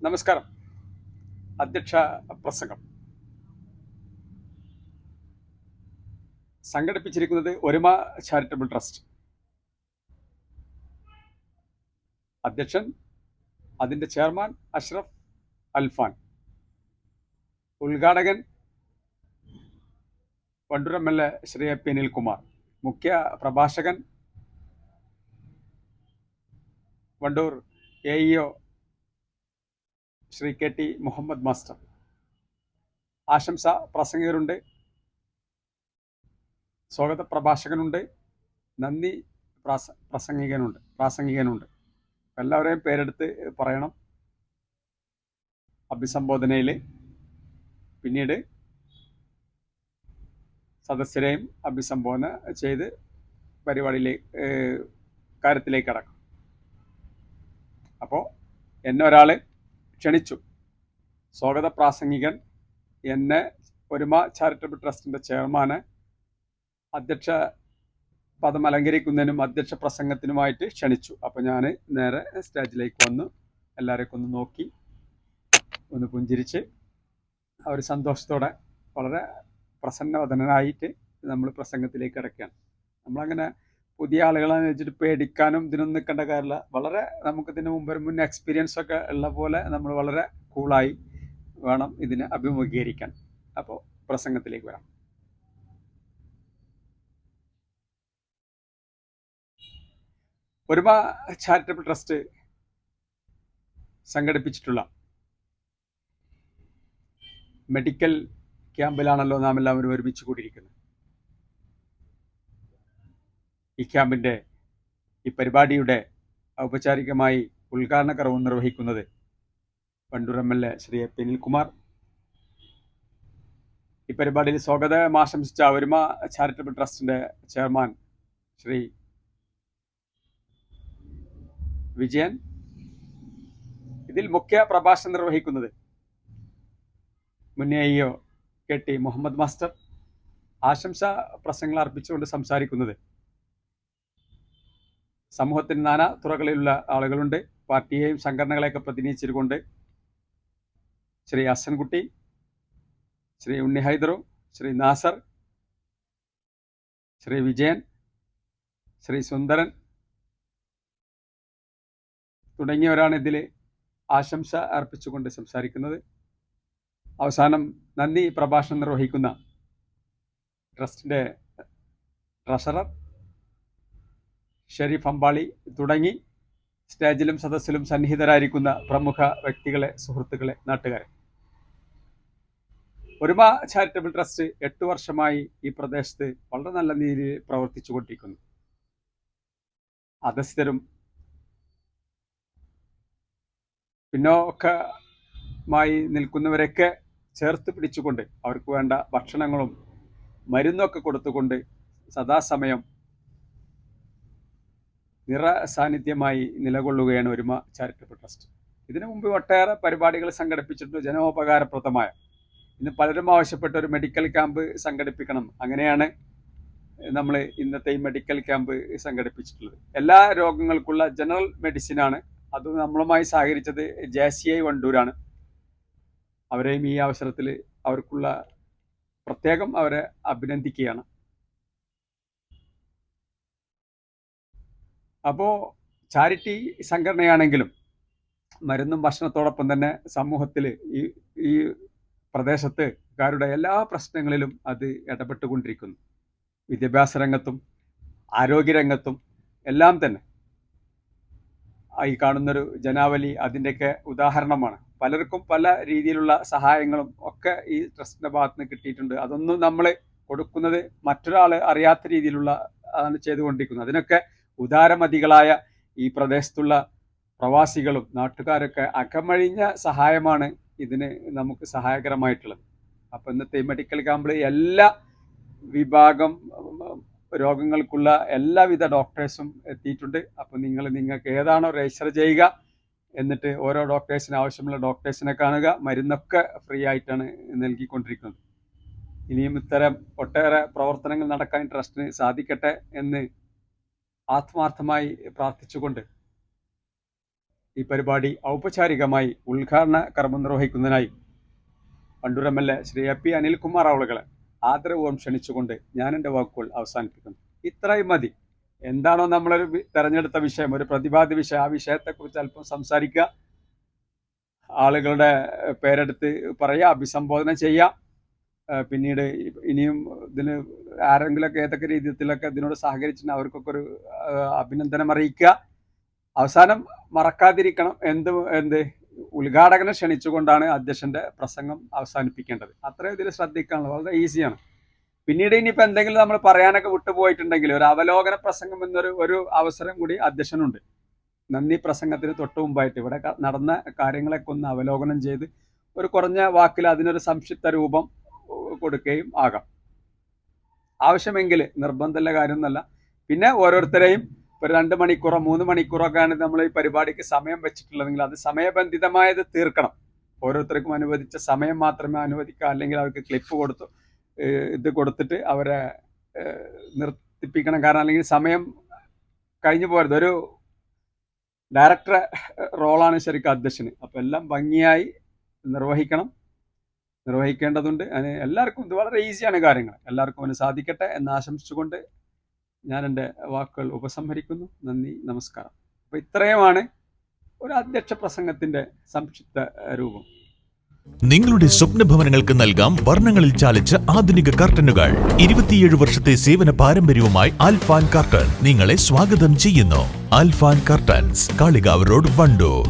നമസ്കാരം. അധ്യക്ഷ പ്രസംഗം സംഘടിപ്പിച്ചിരിക്കുന്നത് ഒരുമ ചാരിറ്റബിൾ ട്രസ്റ്റ്. അധ്യക്ഷൻ അതിൻ്റെ ചെയർമാൻ അഷ്റഫ് അൽഫാൻ, ഉദ്ഘാടകൻ വണ്ടൂർ MLA ശ്രീ പി അനിൽകുമാർ, മുഖ്യ പ്രഭാഷകൻ Wandoor AEO Shri KT Muhammad master. ആശംസ പ്രസംഗകരുണ്ട്, സ്വാഗത പ്രഭാഷകനുണ്ട്, നന്ദി പ്രാസംഗികനുണ്ട്. എല്ലാവരെയും പേരെടുത്ത് പറയണം അഭിസംബോധനയിൽ. പിന്നീട് സദസ്യരെയും അഭിസംബോധന ചെയ്ത് കാര്യത്തിലേക്ക് കടക്കും. അപ്പോൾ എന്നെ ഒരാൾ ക്ഷണിച്ചു, സ്വാഗത പ്രാസംഗികൻ എന്നെ ഒരുമ ചാരിറ്റബിൾ ട്രസ്റ്റിൻ്റെ ചെയർമാനെ അധ്യക്ഷ പദം അലങ്കരിക്കുന്നതിനും അധ്യക്ഷ പ്രസംഗത്തിനുമായിട്ട് ക്ഷണിച്ചു. അപ്പോൾ ഞാൻ നേരെ സ്റ്റേജിലേക്ക് വന്നു, എല്ലാവരെയൊക്കെ ഒന്ന് നോക്കി, ഒന്ന് പുഞ്ചിരിച്ച് അവർ സന്തോഷത്തോടെ വളരെ പ്രസന്നവദനായിട്ട് നമ്മൾ പ്രസംഗത്തിലേക്ക് കിടക്കുകയാണ്. നമ്മളങ്ങനെ പുതിയ ആളുകളെന്ന് വെച്ചിട്ട് പേടിക്കാനും ഇതിനൊന്നും നിൽക്കേണ്ട കാര്യമില്ല. വളരെ നമുക്കിതിന് മുൻ എക്സ്പീരിയൻസ് ഒക്കെ ഉള്ള പോലെ നമ്മൾ വളരെ കൂളായി വേണം ഇതിനെ അഭിമുഖീകരിക്കാൻ. അപ്പോൾ പ്രസംഗത്തിലേക്ക് വരാം. ഒരുമ ചാരിറ്റബിൾ ട്രസ്റ്റ് സംഘടിപ്പിച്ചിട്ടുള്ള മെഡിക്കൽ ക്യാമ്പിലാണല്ലോ നാം എല്ലാവരും ഒരുമിച്ച് കൂടിയിരിക്കുന്നത്. ഈ പരിപാടിയുടെ ഔപചാരികമായി ഉദ്ഘാടന കർമ്മം നിർവഹിക്കുന്നത് വണ്ടൂർ MLA ശ്രീ പി അനിൽകുമാർ. ഈ പരിപാടിയിൽ സ്വാഗതം ആശംസിച്ച ഒരുമ ചാരിറ്റബിൾ ട്രസ്റ്റിന്റെ ചെയർമാൻ ശ്രീ വിജയൻ. ഇതിൽ മുഖ്യ പ്രഭാഷണം നിർവഹിക്കുന്നത് മുൻ AEO KT മുഹമ്മദ് മാസ്റ്റർ. ആശംസാ പ്രസംഗങ്ങൾ അർപ്പിച്ചുകൊണ്ട് സംസാരിക്കുന്നത് സമൂഹത്തിന് നാനാ തുറകളിലുള്ള ആളുകളുണ്ട്. പാർട്ടിയെയും സംഘടനകളെയൊക്കെ പ്രതിനിധീകരിച്ചുകൊണ്ട് ശ്രീ ഹസൻകുട്ടി, ശ്രീ ഉണ്ണി ഹൈദറു, ശ്രീ നാസർ, ശ്രീ വിജയൻ, ശ്രീ സുന്ദരൻ തുടങ്ങിയവരാണ് ഇതിൽ ആശംസ അർപ്പിച്ചുകൊണ്ട് സംസാരിക്കുന്നത്. അവസാനം നന്ദി പ്രഭാഷണം നിർവഹിക്കുന്ന ട്രസ്റ്റിൻ്റെ ട്രഷറർ ഷെരീഫ് അമ്പാളി തുടങ്ങി സ്റ്റേജിലും സദസ്സിലും സന്നിഹിതരായിരിക്കുന്ന പ്രമുഖ വ്യക്തികളെ, സുഹൃത്തുക്കളെ, നാട്ടുകാരെ. ഒരുമ ചാരിറ്റബിൾ ട്രസ്റ്റ് 8 വർഷമായി ഈ പ്രദേശത്ത് വളരെ നല്ല രീതിയിൽ പ്രവർത്തിച്ചു കൊണ്ടിരിക്കുന്നു. അധസ്ഥിതരും പിന്നോക്കമായി നിൽക്കുന്നവരൊക്കെ ചേർത്ത് പിടിച്ചുകൊണ്ട് അവർക്ക് വേണ്ട ഭക്ഷണങ്ങളും മരുന്നൊക്കെ കൊടുത്തുകൊണ്ട് സദാസമയം സാന്നിധ്യമായി നിലകൊള്ളുകയാണ് ഒരുമ ചാരിറ്റബിൾ ട്രസ്റ്റ്. ഇതിനു മുമ്പ് ഒട്ടേറെ പരിപാടികൾ സംഘടിപ്പിച്ചിട്ടുണ്ട്, ജനോപകാരപ്രദമായ. ഇന്ന് പലരും ആവശ്യപ്പെട്ട ഒരു മെഡിക്കൽ ക്യാമ്പ് സംഘടിപ്പിക്കണം. അങ്ങനെയാണ് നമ്മൾ ഇന്നത്തെ ഈ മെഡിക്കൽ ക്യാമ്പ് സംഘടിപ്പിച്ചിട്ടുള്ളത്. എല്ലാ രോഗങ്ങൾക്കുള്ള ജനറൽ മെഡിസിനാണ്. അത് നമ്മളുമായി സഹകരിച്ചത് JCI വണ്ടൂരാണ്. അവരെയും ഈ അവസരത്തിൽ അവർക്കുള്ള പ്രത്യേകം അവരെ അഭിനന്ദിക്കുകയാണ്. അപ്പോൾ ചാരിറ്റി സംഘടനയാണെങ്കിലും മരുന്നും ഭക്ഷണത്തോടൊപ്പം തന്നെ സമൂഹത്തിൽ ഈ പ്രദേശത്തുകാരുടെ എല്ലാ പ്രശ്നങ്ങളിലും അത് ഇടപെട്ടുകൊണ്ടിരിക്കുന്നു. വിദ്യാഭ്യാസ രംഗത്തും ആരോഗ്യരംഗത്തും എല്ലാം തന്നെ ഈ കാണുന്നൊരു ജനാവലി അതിൻ്റെയൊക്കെ ഉദാഹരണമാണ്. പലർക്കും പല രീതിയിലുള്ള സഹായങ്ങളും ഒക്കെ ഈ ട്രസ്റ്റിൻ്റെ ഭാഗത്ത് നിന്ന് കിട്ടിയിട്ടുണ്ട്. അതൊന്നും നമ്മൾ കൊടുക്കുന്നത് മറ്റൊരാൾ അറിയാത്ത രീതിയിലുള്ള ആണ് ചെയ്തുകൊണ്ടിരിക്കുന്നത്. അതിനൊക്കെ ഉദാരമതികളായ ഈ പ്രദേശത്തുള്ള പ്രവാസികളും നാട്ടുകാരൊക്കെ അകമഴിഞ്ഞ സഹായമാണ് ഇതിന് നമുക്ക് സഹായകരമായിട്ടുള്ളത്. അപ്പോൾ ഇന്നത്തെ മെഡിക്കൽ ക്യാമ്പിൽ എല്ലാ വിഭാഗം രോഗങ്ങൾക്കുള്ള എല്ലാവിധ ഡോക്ടേഴ്സും എത്തിയിട്ടുണ്ട്. അപ്പോൾ നിങ്ങൾക്ക് ഏതാണോ രജിസ്റ്റർ ചെയ്യുക, എന്നിട്ട് ഓരോ ഡോക്ടേഴ്സിന് ആവശ്യമുള്ള ഡോക്ടേഴ്സിനെ കാണുക. മരുന്നൊക്കെ ഫ്രീ ആയിട്ടാണ് നൽകിക്കൊണ്ടിരിക്കുന്നത്. ഇനിയും ഇത്തരം ഒട്ടേറെ പ്രവർത്തനങ്ങൾ നടക്കാൻ ട്രസ്റ്റിന് സാധിക്കട്ടെ എന്ന് ആത്മാർത്ഥമായി പ്രാർത്ഥിച്ചുകൊണ്ട് ഈ പരിപാടി ഔപചാരികമായി ഉദ്ഘാടന കർമ്മം നിർവഹിക്കുന്നതിനായി വണ്ടൂർ MLA ശ്രീ AP അനിൽകുമാർ അവളുകളെ ആദരവോം ക്ഷണിച്ചുകൊണ്ട് ഞാൻ എൻ്റെ വാക്കുകൾ അവസാനിപ്പിക്കുന്നു. ഇത്രയും മതി. എന്താണോ നമ്മളൊരു തെരഞ്ഞെടുത്ത വിഷയം, ഒരു പ്രതിപാദ്യ വിഷയം, ആ വിഷയത്തെക്കുറിച്ച് അല്പം സംസാരിക്കുക, ആളുകളുടെ പേരെടുത്ത് പറയുക, അഭിസംബോധന ചെയ്യുക. പിന്നീട് ഇനിയും ഇതിന് ആരെങ്കിലുമൊക്കെ ഏതൊക്കെ രീതിയിലൊക്കെ ഇതിനോട് സഹകരിച്ചിട്ട് അവർക്കൊക്കെ ഒരു അഭിനന്ദനം അറിയിക്കുക. അവസാനം മറക്കാതിരിക്കണം, എന്ത് ഉദ്ഘാടകനെ ക്ഷണിച്ചുകൊണ്ടാണ് അധ്യക്ഷന്റെ പ്രസംഗം അവസാനിപ്പിക്കേണ്ടത്. അത്രയും ഇതിൽ ശ്രദ്ധിക്കാനുള്ളത് വളരെ ഈസിയാണ്. പിന്നീട് ഇനിയിപ്പോൾ എന്തെങ്കിലും നമ്മൾ പറയാനൊക്കെ വിട്ടുപോയിട്ടുണ്ടെങ്കിൽ ഒരു അവലോകന പ്രസംഗം എന്നൊരു അവസരം കൂടി അധ്യക്ഷനുണ്ട്. നന്ദി പ്രസംഗത്തിന് തൊട്ട് മുമ്പായിട്ട് ഇവിടെ നടന്ന കാര്യങ്ങളൊക്കെ ഒന്ന് അവലോകനം ചെയ്ത് ഒരു കുറഞ്ഞ വാക്കിൽ അതിനൊരു സംക്ഷിപ്ത രൂപം കൊടുക്കുകയും ആകാം. ആവശ്യമെങ്കിൽ, നിർബന്ധമുള്ള കാര്യമൊന്നുമല്ല. പിന്നെ ഓരോരുത്തരെയും ഒരു 2 മണിക്കൂറോ 3 മണിക്കൂറൊക്കെയാണ് നമ്മൾ ഈ പരിപാടിക്ക് സമയം വെച്ചിട്ടുള്ളതെങ്കിൽ അത് സമയബന്ധിതമായത് തീർക്കണം. ഓരോരുത്തർക്കും അനുവദിച്ച സമയം മാത്രമേ അനുവദിക്കുക. അല്ലെങ്കിൽ അവർക്ക് ക്ലിപ്പ് കൊടുത്തിട്ട് അവരെ നിർത്തിപ്പിക്കണം. കാരണം അല്ലെങ്കിൽ സമയം കഴിഞ്ഞു പോരുത്. ഒരു ഡയറക്ടർ റോളാണ് ശരിക്കും അധ്യക്ഷന്. അപ്പോൾ എല്ലാം ഭംഗിയായി നിർവഹിക്കേണ്ടതുണ്ട്. അതിന് എല്ലാവർക്കും ഇത് വളരെ ഈസിയാണ് കാര്യങ്ങൾ. എല്ലാവർക്കും അതിന് സാധിക്കട്ടെ എന്ന് ആശംസിച്ചുകൊണ്ട് ഞാൻ എൻ്റെ വാക്കുകൾ ഉപസംഹരിക്കുന്നു. നന്ദി, നമസ്കാരം. അപ്പോൾ ഇത്രയുമാണ് ഒരു അധ്യക്ഷ പ്രസംഗത്തിൻ്റെ സംക്ഷിപ്ത രൂപം. നിങ്ങളുടെ സ്വപ്ന ഭവനങ്ങൾക്ക് നൽകാം വർണ്ണങ്ങളിൽ ചാലിച്ച ആധുനിക കർട്ടനുകൾ. 27 വർഷത്തെ സേവന പാരമ്പര്യവുമായി അൽഫാൻ കർട്ടൻ നിങ്ങളെ സ്വാഗതം ചെയ്യുന്നു. അൽഫാൻ കർട്ടൻസ്, കാളികാവ് റോഡ്, വണ്ടൂർ.